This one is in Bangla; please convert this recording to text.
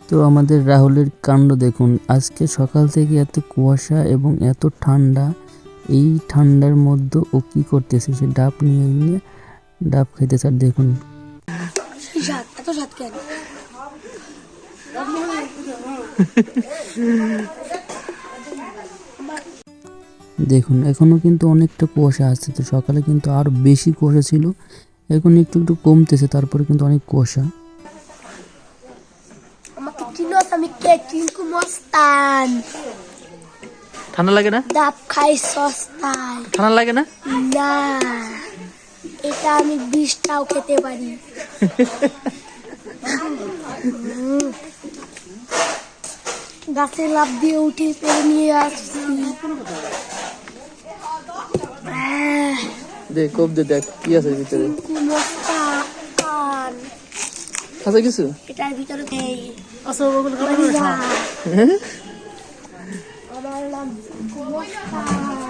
তো আমাদের রাহুলের কাণ্ড দেখুন, আজকে সকাল থেকে এত কুয়াশা এবং এত ঠান্ডা। এই ঠান্ডার মধ্যে ও কি করতেছে, সে ডাব নিয়ে নিয়ে ডাব খাইতেছে। আর দেখুন দেখুন এখনো কিন্তু অনেকটা কুয়াশা আছে। তো সকালে কিন্তু আরো বেশি কুয়াশা ছিল, এখন একটু একটু কমতেছে, তারপরে কিন্তু অনেক কুয়াশা। ঠান্ডা লাগে না? ডাব খাই সস্তায়। ঠান্ডা লাগে না? না, এটা আমি 20টাও খেতে পারি। গাছে লাফ দিয়ে উঠে পেরে নিয়ে আসছি। দেখ কোপ দে, দেখ কি আছে ভিতরে। আছে কিছু? এটার ভিতরে আমার নাম কুমস্তান।